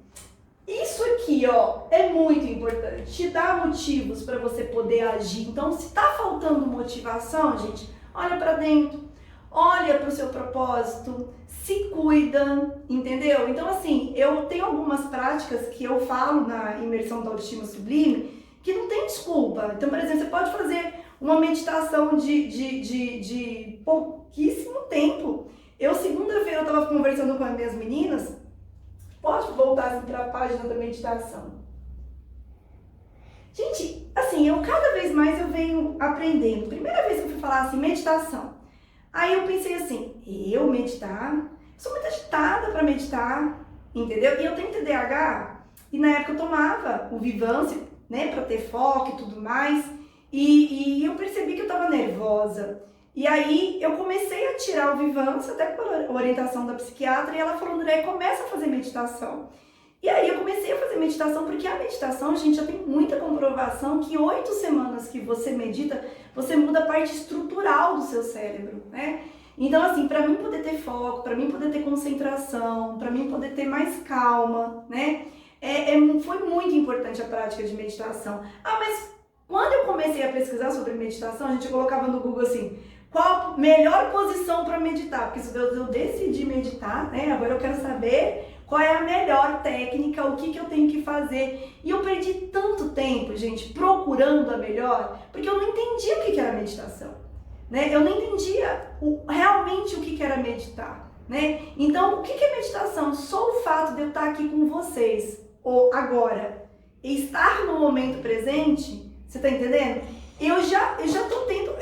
Isso aqui, ó, é muito importante, te dá motivos para você poder agir. Então, se tá faltando motivação, gente, olha para dentro, olha para o seu propósito, se cuida, entendeu? Então, assim, eu tenho algumas práticas que eu falo na imersão da Autoestima Sublime que não tem desculpa. Então, por exemplo, você pode fazer uma meditação de pouquíssimo tempo. Segunda-feira, eu estava conversando com as minhas meninas. Pode voltar assim, para a página da meditação. Gente, assim, cada vez mais eu venho aprendendo. Primeira vez que eu fui falar assim, meditação. Aí eu pensei assim, eu meditar? Sou muito agitada para meditar, entendeu? E eu tenho TDAH, E na época eu tomava o Vivance, né, para ter foco e tudo mais. E eu percebi que eu estava nervosa. E aí eu comecei a tirar o Vivance, até por orientação da psiquiatra, e ela falou, André, começa a fazer meditação. E aí eu comecei a fazer meditação, porque a meditação, gente, já tem muita comprovação que 8 semanas que você medita, você muda a parte estrutural do seu cérebro, né? Então, assim, para mim poder ter foco, para mim poder ter concentração, para mim poder ter mais calma, né? Foi muito importante a prática de meditação. Ah, mas quando eu comecei a pesquisar sobre meditação, a gente colocava no Google assim, qual a melhor posição para meditar? Porque se eu decidi meditar, né? Agora eu quero saber qual é a melhor técnica, o que eu tenho que fazer. E eu perdi tanto tempo, gente, procurando a melhor, porque eu não entendia o que era meditação, né? Eu não entendia realmente o que era meditar, né? Então, o que é meditação? Só o fato de eu estar aqui com vocês, ou agora, e estar no momento presente, você tá entendendo? Eu já tô tendo,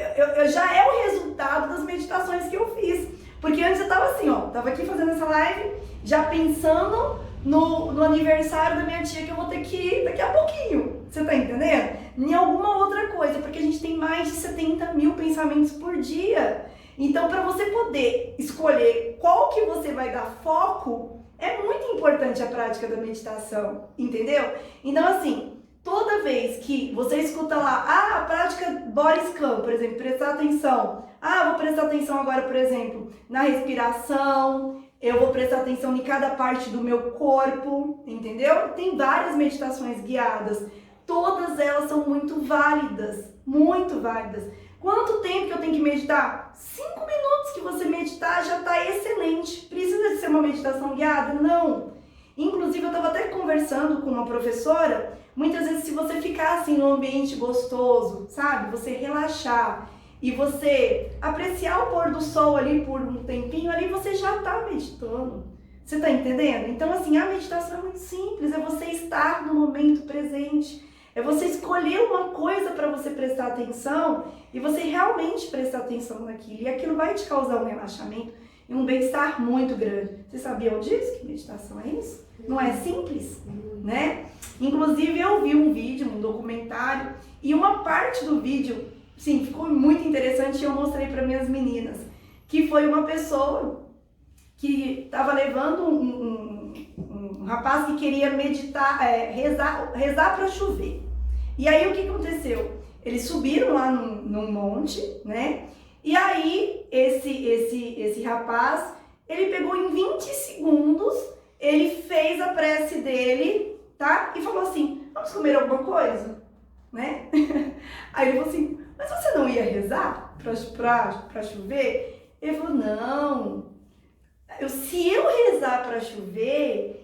já é o resultado das meditações que eu fiz. Porque antes eu tava assim, ó, tava aqui fazendo essa live, já pensando no aniversário da minha tia que eu vou ter que ir daqui a pouquinho. Você tá entendendo? Em alguma outra coisa, porque a gente tem mais de 70 mil pensamentos por dia. Então, para você poder escolher qual que você vai dar foco, é muito importante a prática da meditação, entendeu? Então, assim, toda vez que você escuta lá, a prática Boris Kahn, por exemplo, prestar atenção. Vou prestar atenção agora, por exemplo, na respiração, eu vou prestar atenção em cada parte do meu corpo, entendeu? Tem várias meditações guiadas, todas elas são muito válidas, muito válidas. Quanto tempo que eu tenho que meditar? 5 minutos que você meditar já está excelente. Precisa de ser uma meditação guiada? Não. Inclusive, eu estava até conversando com uma professora, muitas vezes se você ficar assim num ambiente gostoso, sabe? Você relaxar e você apreciar o pôr do sol ali por um tempinho, ali você já está meditando. Você está entendendo? Então, assim, a meditação é muito simples, é você estar no momento presente. É você escolher uma coisa para você prestar atenção e você realmente prestar atenção naquilo. E aquilo vai te causar um relaxamento e um bem-estar muito grande. Vocês sabiam disso? Que meditação é isso? Não é simples, né? Inclusive eu vi um vídeo, um documentário, e uma parte do vídeo, sim, ficou muito interessante e eu mostrei para minhas meninas, que foi uma pessoa que estava levando um rapaz que queria meditar, rezar para chover. E aí o que aconteceu? Eles subiram lá num monte, né? E aí esse rapaz, ele pegou em 20 segundos, ele fez a prece dele, tá? E falou assim, vamos comer alguma coisa? Né? Aí ele falou assim, mas você não ia rezar pra chover? Ele falou, não, se eu rezar para chover,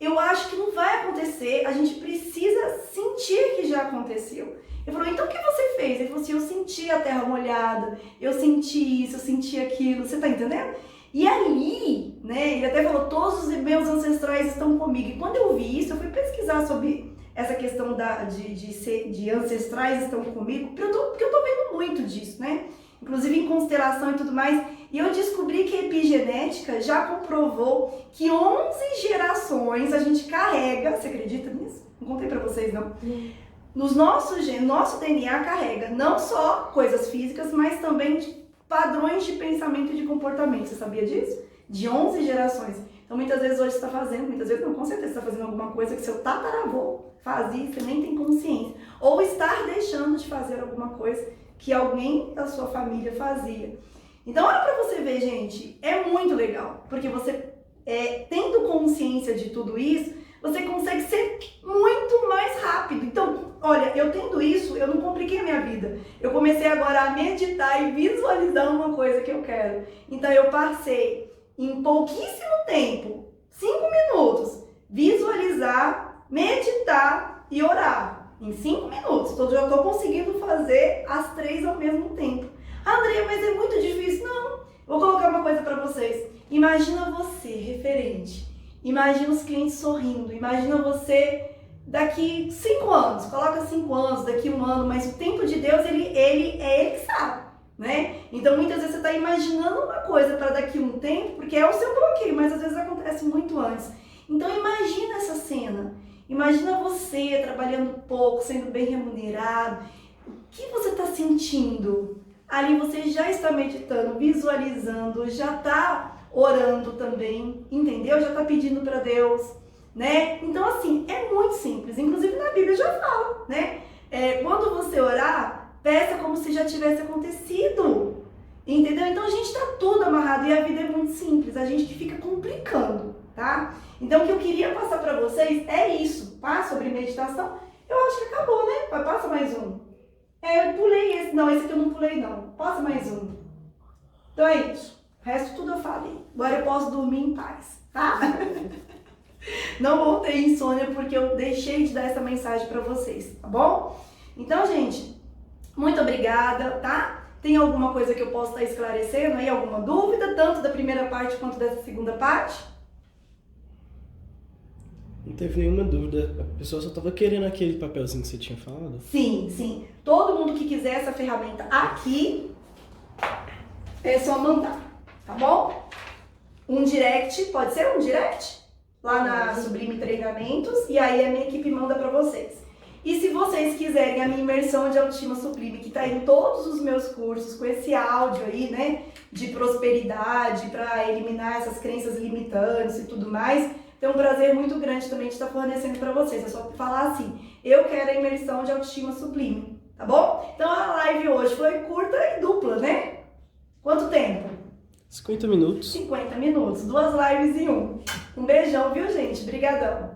eu acho que não vai acontecer, a gente precisa sentir que já aconteceu. Ele falou, então o que você fez? Ele falou assim, eu senti a terra molhada, eu senti isso, eu senti aquilo, você tá entendendo? E aí, né, ele até falou, todos os meus ancestrais estão comigo. E quando eu vi isso, eu fui pesquisar sobre essa questão de ancestrais estão comigo, porque eu tô vendo muito disso, né? Inclusive em constelação e tudo mais. E eu descobri que a epigenética já comprovou que 11 gerações a gente carrega, você acredita nisso? Não contei pra vocês, não. Nos nosso DNA carrega não só coisas físicas, mas também padrões de pensamento e de comportamento. Você sabia disso? De 11 gerações. Então muitas vezes hoje você está fazendo, muitas vezes não, com certeza você está fazendo alguma coisa que seu tataravô fazia e você nem tem consciência. Ou estar deixando de fazer alguma coisa que alguém da sua família fazia. Então olha pra você ver, gente, é muito legal, porque você tendo consciência de tudo isso, você consegue ser muito mais rápido. Então, olha, eu tendo isso, eu não compliquei a minha vida. Eu comecei agora a meditar e visualizar uma coisa que eu quero. Então eu passei em pouquíssimo tempo, 5 minutos, visualizar, meditar e orar. Em 5 minutos, eu já estou conseguindo fazer as 3 ao mesmo tempo. Andrea, mas é muito difícil. Não, vou colocar uma coisa para vocês. Imagina você, referente. Imagina os clientes sorrindo. Imagina você daqui 5 anos. Coloca 5 anos, daqui 1 ano. Mas o tempo de Deus, ele que sabe, né? Então, muitas vezes você está imaginando uma coisa para daqui a um tempo, porque é o seu bloqueio, mas às vezes acontece muito antes. Então imagina essa cena. Imagina você trabalhando pouco, sendo bem remunerado. O que você está sentindo? Ali você já está meditando, visualizando, já está orando também, entendeu? Já está pedindo para Deus, né? Então assim, é muito simples. Inclusive na Bíblia já fala, né? Quando você orar, peça como se já tivesse acontecido, entendeu? Então a gente está tudo amarrado e a vida é muito simples, a gente que fica complicando, tá? Então o que eu queria passar para vocês é isso, tá? Sobre meditação. Eu acho que acabou, né? Passa mais um. Eu pulei esse. Não, esse aqui eu não pulei, não. Passa mais um. Então é isso. O resto tudo eu falei. Agora eu posso dormir em paz, tá? Não vou ter insônia porque eu deixei de dar essa mensagem pra vocês, tá bom? Então, gente, muito obrigada, tá? Tem alguma coisa que eu possa estar esclarecendo aí? Alguma dúvida? Tanto da primeira parte quanto dessa segunda parte? Não teve nenhuma dúvida. A pessoa só estava querendo aquele papelzinho que você tinha falado? Sim, sim. Todo mundo que quiser essa ferramenta aqui, é só mandar, tá bom? Um direct, pode ser um direct? Lá na Sublime Treinamentos, e aí a minha equipe manda pra vocês. E se vocês quiserem a minha imersão de autoestima sublime, que tá em todos os meus cursos, com esse áudio aí, né, de prosperidade, pra eliminar essas crenças limitantes e tudo mais, tem um prazer muito grande também de estar fornecendo para vocês. É só falar assim, eu quero a imersão de autoestima sublime, tá bom? Então a live hoje foi curta e dupla, né? Quanto tempo? 50 minutos. 50 minutos, 2 lives em um. Um beijão, viu, gente? Obrigadão.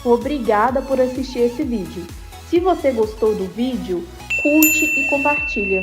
Obrigada por assistir esse vídeo. Se você gostou do vídeo, curte e compartilha.